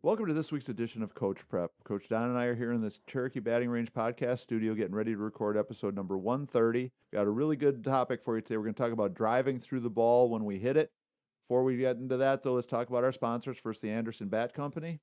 Welcome to this week's edition of Coach Prep. Coach Don and I are here in this Cherokee Batting Range podcast studio getting ready to record episode number 130. Got a really good topic for you today. We're going to talk about driving through the ball when we hit it. Before we get into that, though, let's talk about our sponsors. First, the Anderson Bat Company.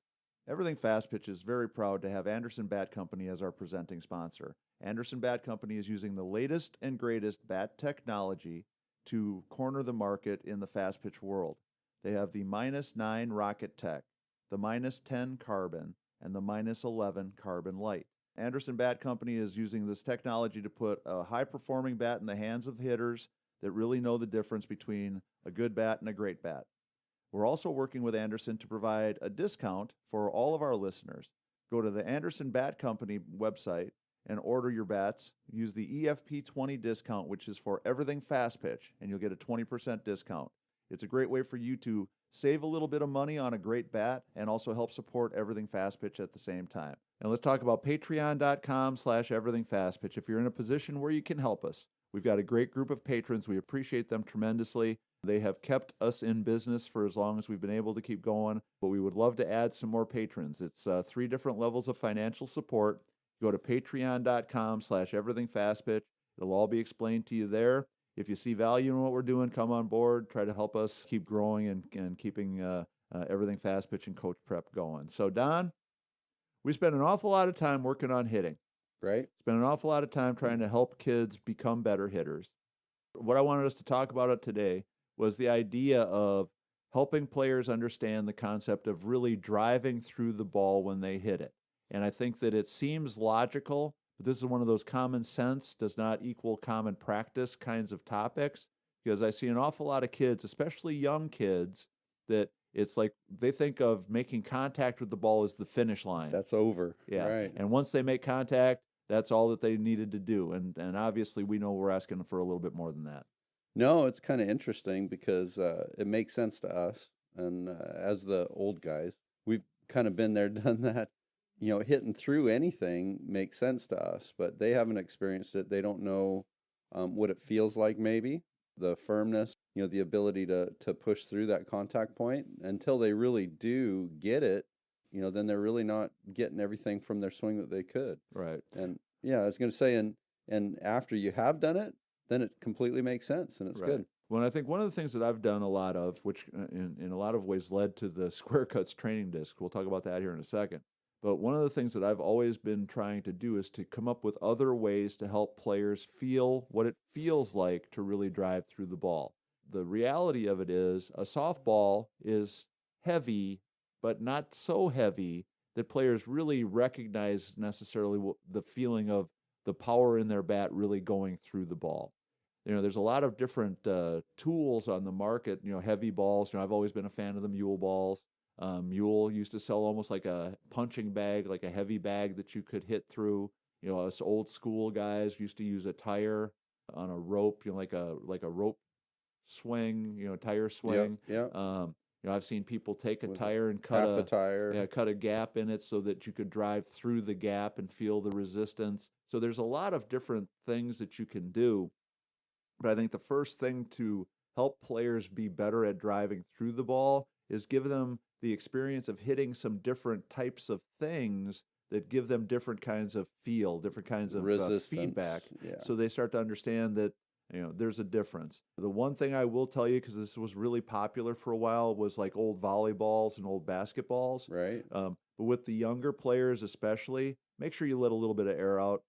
Everything Fast Pitch is very proud to have Anderson Bat Company as our presenting sponsor. Anderson Bat Company is using the latest and greatest bat technology to corner the market in the fast pitch world. They have the -9 Rocket Tech, the -10 Carbon, and the -11 Carbon Light. Anderson Bat Company is using this technology to put a high-performing bat in the hands of hitters that really know the difference between a good bat and a great bat. We're also working with Anderson to provide a discount for all of our listeners. Go to the Anderson Bat Company website and order your bats. Use the EFP20 discount, which is for everything fast pitch, and you'll get a 20% discount. It's a great way for you to save a little bit of money on a great bat and also help support everything fast pitch at the same time. And let's talk about patreon.com/everythingfastpitch. If you're in a position where you can help us, we've got a great group of patrons. We appreciate them tremendously. They have kept us in business for as long as we've been able to keep going, but we would love to add some more patrons. It's 3 different levels of financial support. Go to patreon.com/everythingfastpitch. It'll all be explained to you there. If you see value in what we're doing, come on board. Try to help us keep growing and keeping Everything Fast Pitch and Coach Prep going. So, Don, we spend an awful lot of time working on hitting. Right. Spend an awful lot of time trying to help kids become better hitters. What I wanted us to talk about today was the idea of helping players understand the concept of really driving through the ball when they hit it. And I think that it seems logical, but this is one of those common sense does not equal common practice kinds of topics, because I see an awful lot of kids, especially young kids, that it's like they think of making contact with the ball as the finish line. That's over. Yeah. Right. And once they make contact, that's all that they needed to do. And obviously we know we're asking for a little bit more than that. No, it's kind of interesting because it makes sense to us. And as the old guys, we've kind of been there, done that. You know, hitting through anything makes sense to us, but they haven't experienced it. They don't know what it feels like, maybe the firmness, the ability to push through that contact point. Until they really do get it, then they're really not getting everything from their swing that they could. Right. And yeah, I was going to say, and after you have done it, then it completely makes sense and it's Right. good. Well, I think one of the things that I've done a lot of, which in a lot of ways led to the Square Cuts training disc, we'll talk about that here in a second. But one of the things that I've always been trying to do is to come up with other ways to help players feel what it feels like to really drive through the ball. The reality of it is a softball is heavy, but not so heavy that players really recognize necessarily the feeling of the power in their bat really going through the ball. There's a lot of different tools on the market, heavy balls. I've always been a fan of the mule balls. Mule used to sell almost like a punching bag, like a heavy bag that you could hit through. Us old school guys used to use a tire on a rope, like a rope swing, tire swing. Yeah. I've seen people take a With tire and half a tire. cut a gap in it so that you could drive through the gap and feel the resistance. So there's a lot of different things that you can do. But I think the first thing to help players be better at driving through the ball is give them the experience of hitting some different types of things that give them different kinds of feel, different kinds of feedback. Yeah. So they start to understand that there's a difference. The one thing I will tell you, because this was really popular for a while, was like old volleyballs and old basketballs. Right. But with the younger players especially, make sure you let a little bit of air out.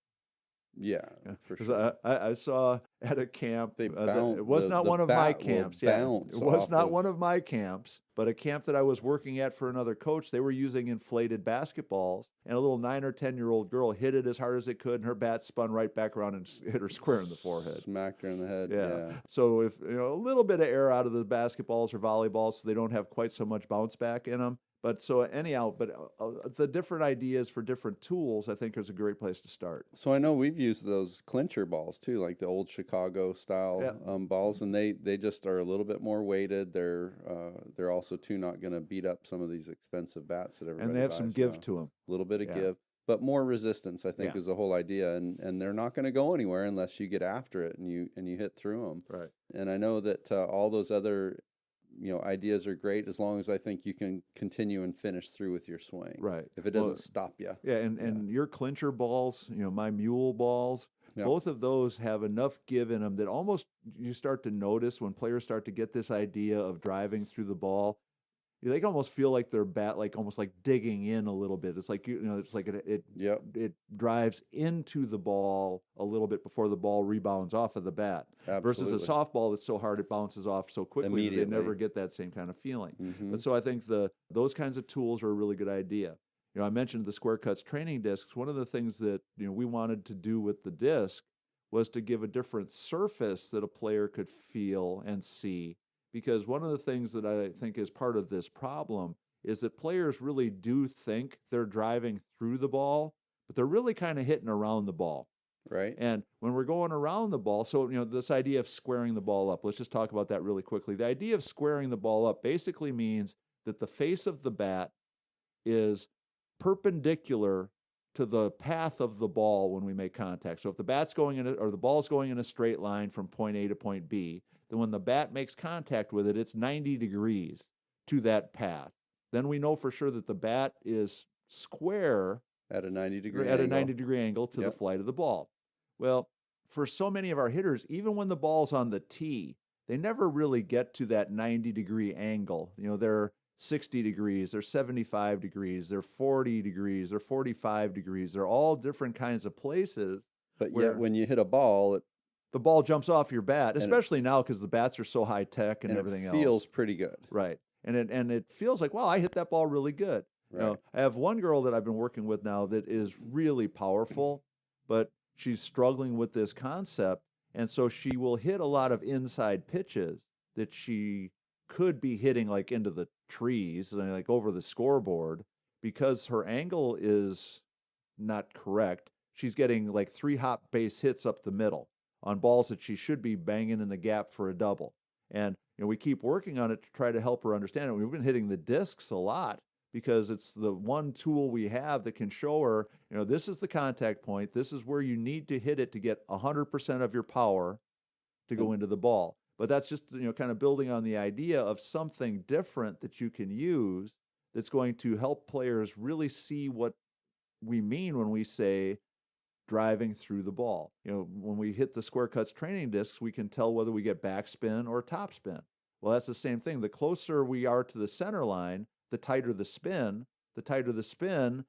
Yeah, for sure. I saw at a camp, They it was not one of my camps. Yeah, it was not one of my camps, but a camp that I was working at for another coach. They were using inflated basketballs, and a little 9 or 10-year-old girl hit it as hard as it could, and her bat spun right back around and hit her square in the forehead. Smacked her in the head. Yeah. So if a little bit of air out of the basketballs or volleyballs, so they don't have quite so much bounce back in them. But so anyhow, the different ideas for different tools, I think, is a great place to start. So I know we've used those clincher balls too, like the old Chicago style balls, and they just are a little bit more weighted. They're also too not going to beat up some of these expensive bats that everybody and they have buys some give to them. A little bit of give, but more resistance, I think, is the whole idea. And they're not going to go anywhere unless you get after it and you hit through them. Right. And I know that all those other ideas are great as long as I think you can continue and finish through with your swing. Right. If it doesn't stop you. Yeah, and your clincher balls, my mule balls, Yeah. both of those have enough give in them that almost you start to notice when players start to get this idea of driving through the ball. They can almost feel like their bat, like almost like digging in a little bit. It's like it's like it drives into the ball a little bit before the ball rebounds off of the bat. Absolutely. Versus a softball that's so hard it bounces off so quickly that they never Immediately. get that same kind of feeling. Mhm. But so I think those kinds of tools are a really good idea. I mentioned the Square Cuts training discs. One of the things that we wanted to do with the disc was to give a different surface that a player could feel and see. Because one of the things that I think is part of this problem is that players really do think they're driving through the ball, but they're really kind of hitting around the ball. Right. And when we're going around the ball, so this idea of squaring the ball up, let's just talk about that really quickly. The idea of squaring the ball up basically means that the face of the bat is perpendicular to the path of the ball when we make contact. So if the bat's going or the ball's going in a straight line from point A to point B, then when the bat makes contact with it, it's 90 degrees to that path. Then we know for sure that the bat is square At a 90-degree at angle. a 90-degree angle to the flight of the ball. Well, for so many of our hitters, even when the ball's on the tee, they never really get to that 90-degree angle. They're 60 degrees, they're 75 degrees, they're 40 degrees, they're 45 degrees. They're all different kinds of places. But yet when you hit a ball, the ball jumps off your bat, especially now because the bats are so high tech and everything else. It feels pretty good. Right. And it feels like, wow, I hit that ball really good. Right. I have one girl that I've been working with now that is really powerful, but she's struggling with this concept. And so she will hit a lot of inside pitches that she could be hitting like into the trees, like over the scoreboard, because her angle is not correct. She's getting like 3 hop base hits up the middle on balls that she should be banging in the gap for a double. And we keep working on it to try to help her understand it. We've been hitting the discs a lot because it's the one tool we have that can show her, this is the contact point. This is where you need to hit it to get 100% of your power to go into the ball. But that's just, kind of building on the idea of something different that you can use that's going to help players really see what we mean when we say driving through the ball. When we hit the Square Cuts training discs, we can tell whether we get backspin or topspin. Well, that's the same thing. The closer we are to the center line, the tighter the spin. The tighter the spin,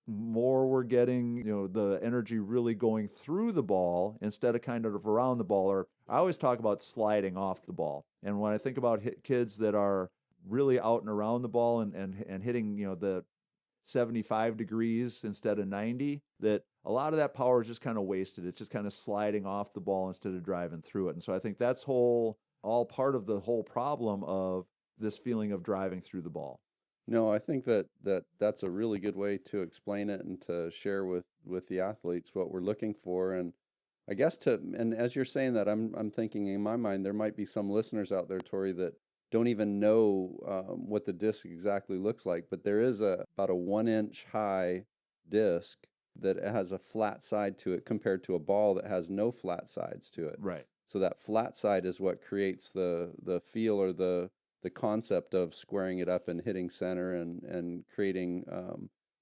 more we're getting, the energy really going through the ball instead of kind of around the ball. Or I always talk about sliding off the ball. And when I think about kids that are really out and around the ball and hitting, the 75 degrees instead of 90, that a lot of that power is just kind of wasted. It's just kind of sliding off the ball instead of driving through it. And so I think that's all part of the whole problem of this feeling of driving through the ball. No, I think that's a really good way to explain it and to share with the athletes what we're looking for. And I guess and as you're saying that, I'm thinking in my mind there might be some listeners out there, Tori, that don't even know what the disc exactly looks like. But there is about a 1-inch high disc that has a flat side to it compared to a ball that has no flat sides to it. Right. So that flat side is what creates the feel or the concept of squaring it up and hitting center and creating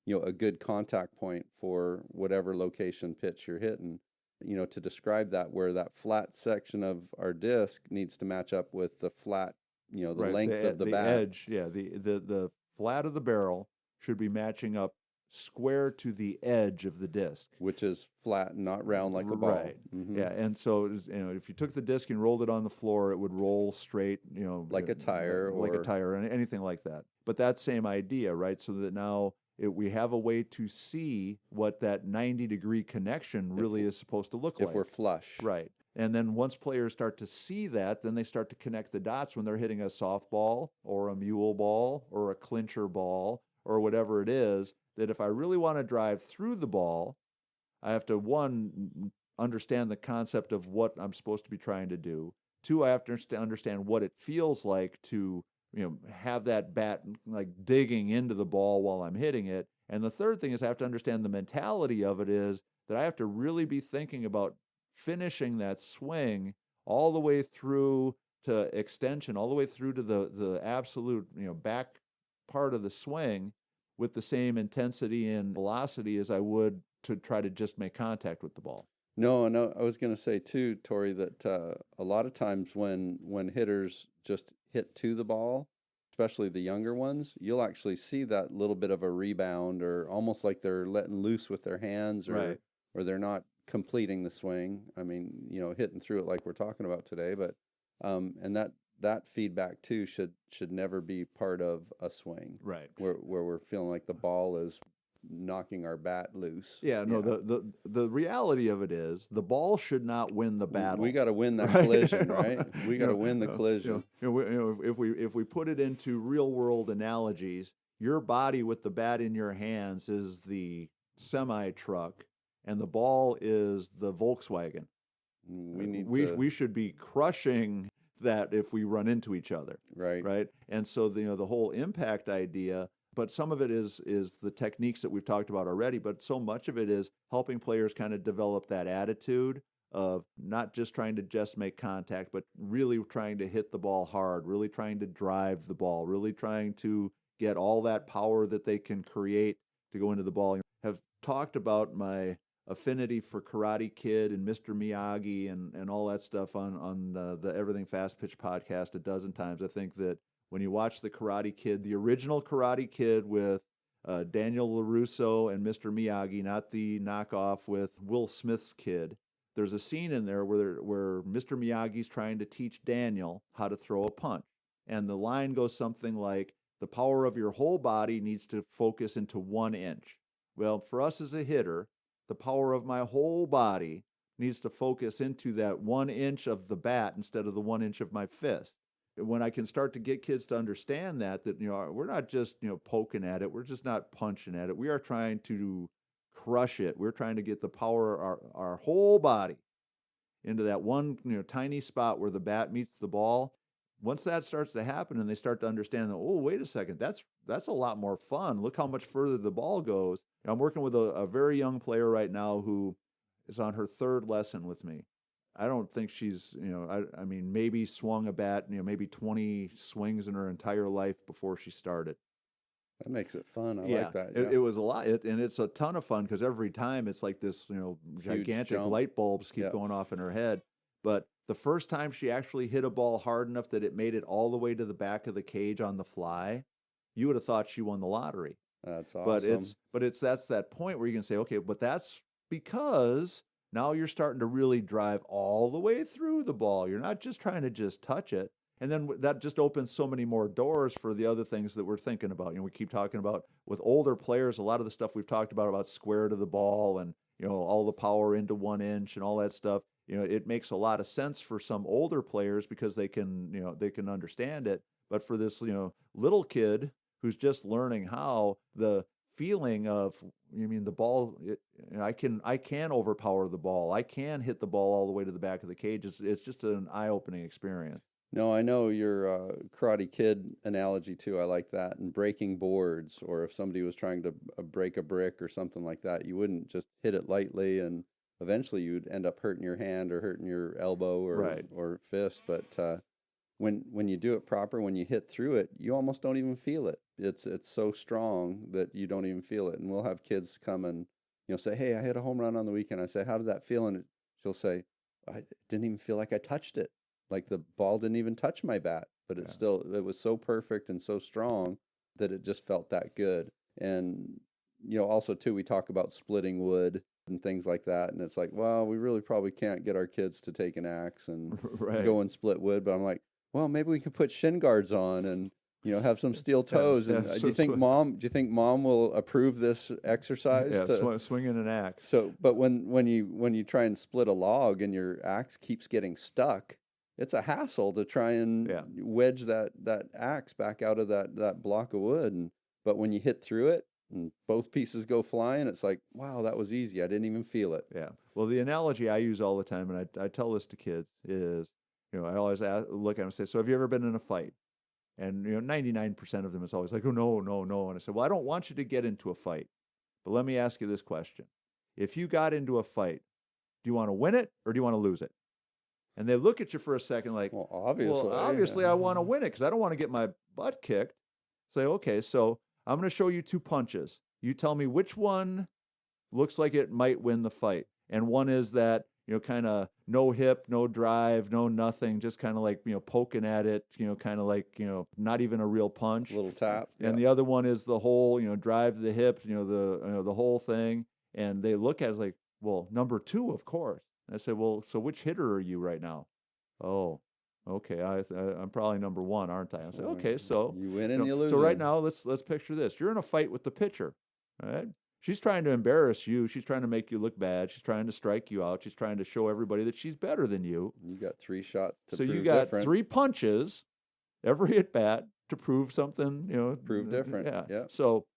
a good contact point for whatever location pitch you're hitting. To describe that, where that flat section of our disc needs to match up with the flat, the right. length of the bat. Edge, the flat of the barrel should be matching up square to the edge of the disc, which is flat and not round like a ball. Right. Mm-hmm. Yeah, and so if you took the disc and rolled it on the floor, it would roll straight, like a tire, or anything like that. But that same idea, right? So that now we have a way to see what that 90-degree connection really is supposed to look like if we're flush, right? And then once players start to see that, then they start to connect the dots when they're hitting a softball or a mule ball or a clincher ball or whatever it is. That if I really want to drive through the ball, I have to, 1, understand the concept of what I'm supposed to be trying to do. 2, I have to understand what it feels like to, have that bat like digging into the ball while I'm hitting it. And the third thing is I have to understand the mentality of it is that I have to really be thinking about finishing that swing all the way through to extension all the way through to the absolute, back part of the swing with the same intensity and velocity as I would to try to just make contact with the ball. No, I was going to say too, Tori, that a lot of times when hitters just hit to the ball, especially the younger ones, you'll actually see that little bit of a rebound, or almost like they're letting loose with their hands, or they're not completing the swing. I mean, hitting through it like we're talking about today, but and that feedback too should never be part of a swing, right? Where we're feeling like the ball is knocking our bat loose. Yeah, no, the reality of it is the ball should not win the battle. We got to win that collision, right? We got to win the collision. If we put it into real world analogies, your body with the bat in your hands is the semi truck, and the ball is the Volkswagen. We should be crushing that if we run into each other, right? And so the whole impact idea. But some of it is the techniques that we've talked about already, but so much of it is helping players kind of develop that attitude of not just trying to just make contact, but really trying to hit the ball hard, really trying to drive the ball, really trying to get all that power that they can create to go into the ball. Have talked about my affinity for Karate Kid and Mr. Miyagi and all that stuff on the Everything Fast Pitch podcast a dozen times. I think that when you watch the Karate Kid, the original Karate Kid with Daniel LaRusso and Mr. Miyagi, not the knockoff with Will Smith's kid, there's a scene in there where Mr. Miyagi's trying to teach Daniel how to throw a punch. And the line goes something like, the power of your whole body needs to focus into 1 inch. Well, for us as a hitter, the power of my whole body needs to focus into that 1 inch of the bat instead of the 1 inch of my fist. When I can start to get kids to understand that we're not just poking at it, we're just not punching at it. We are trying to crush it. We're trying to get the power of our whole body into that one tiny spot where the bat meets the ball. Once that starts to happen, and they start to understand that, oh, wait a second, that's a lot more fun. Look how much further the ball goes. I'm working with a very young player right now who is on her 3rd lesson with me. I don't think she's, I mean, maybe swung a bat, maybe 20 swings in her entire life before she started. That makes it fun. I like that. Yeah. It was a lot, and it's a ton of fun because every time it's like this, gigantic light bulbs keep going off in her head. But the first time she actually hit a ball hard enough that it made it all the way to the back of the cage on the fly, you would have thought she won the lottery. That's awesome. But that's that point where you can say, okay, but that's because now you're starting to really drive all the way through the ball. You're not just trying to just touch it. And then that just opens so many more doors for the other things that we're thinking about. We keep talking about with older players, a lot of the stuff we've talked about square to the ball and, all the power into 1 inch and all that stuff. It makes a lot of sense for some older players because they can, they can understand it. But for this, little kid who's just learning how, the feeling of, the ball, I can overpower the ball. I can hit the ball all the way to the back of the cage. It's just an eye-opening experience. No, I know your Karate Kid analogy too. I like that. And breaking boards, or if somebody was trying to break a brick or something like that, you wouldn't just hit it lightly, and eventually you'd end up hurting your hand or hurting your elbow or fist. But when you do it proper, when you hit through it, you almost don't even feel it. It's so strong that you don't even feel it. And we'll have kids come and say, "Hey, I hit a home run on the weekend." I say, "How did that feel?" And she'll say, "I didn't even feel like I touched it. Like the ball didn't even touch my bat, but it was so perfect and so strong that it just felt that good." And also too, we talk about splitting wood and things like that, and it's like, well, we really probably can't get our kids to take an axe and go and split wood, but I'm like, well, maybe we could put shin guards on and have some steel toes. And do you think mom will approve this exercise? Swinging an axe. So, but when you try and split a log and your axe keeps getting stuck, it's a hassle to try and wedge that axe back out of that block of wood. But when you hit through it and both pieces go flying, it's like, wow, that was easy. I didn't even feel it. Yeah. Well, the analogy I use all the time, and I tell this to kids, is, I always look at them and say, "So have you ever been in a fight?" And 99% of them is always like, "Oh, no, no, no." And I said, "Well, I don't want you to get into a fight, but let me ask you this question: if you got into a fight, do you want to win it or do you want to lose it?" And they look at you for a second like, Well, obviously, I want to win it because I don't want to get my butt kicked. Say, okay, so I'm going to show you 2 punches. You tell me which one looks like it might win the fight. And one is that, kind of no hip, no drive, no nothing, just kind of like, poking at it, kind of like, not even a real punch. Little tap. And the other one is the whole, drive the hips, the whole thing. And they look at it like, well, number 2, of course. And I said, well, so which hitter are you right now? Oh, okay. I'm probably number 1, aren't I? I said, okay, so you win and you lose. So right now, let's picture this. You're in a fight with the pitcher, all right? She's trying to embarrass you. She's trying to make you look bad. She's trying to strike you out. She's trying to show everybody that she's better than you. You got 3 shots to so prove you got different. 3 punches every at bat to prove something. Prove different. Yeah. So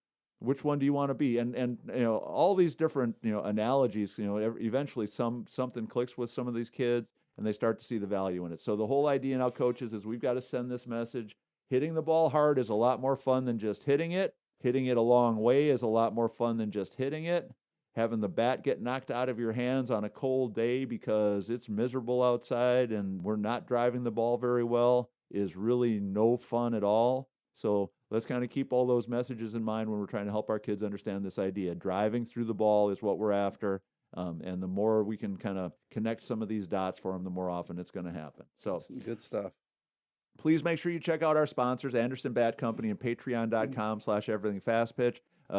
which one do you want to be? And all these different analogies. Eventually something clicks with some of these kids, and they start to see the value in it. So the whole idea now, coaches, is we've got to send this message. Hitting the ball hard is a lot more fun than just hitting it. Hitting it a long way is a lot more fun than just hitting it. Having the bat get knocked out of your hands on a cold day because it's miserable outside and we're not driving the ball very well is really no fun at all. So let's kind of keep all those messages in mind when we're trying to help our kids understand this idea. Driving through the ball is what we're after. And the more we can kind of connect some of these dots for them, the more often it's going to happen. So that's good stuff. Please make sure you check out our sponsors, Anderson Bat Company, and patreon.com/everythingfastpitch.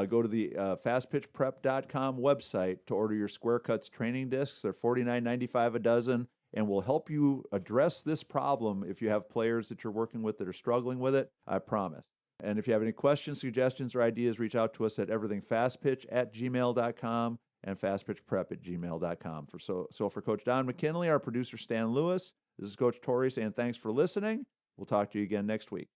Go to the fastpitchprep.com website to order your Square Cuts training discs. They're $49.95 a dozen, and will help you address this problem if you have players that you're working with that are struggling with it, I promise. And if you have any questions, suggestions, or ideas, reach out to us at everythingfastpitch@gmail.com and fastpitchprep@gmail.com. So for Coach Don McKinley, our producer Stan Lewis, this is Coach Torrey saying thanks for listening. We'll talk to you again next week.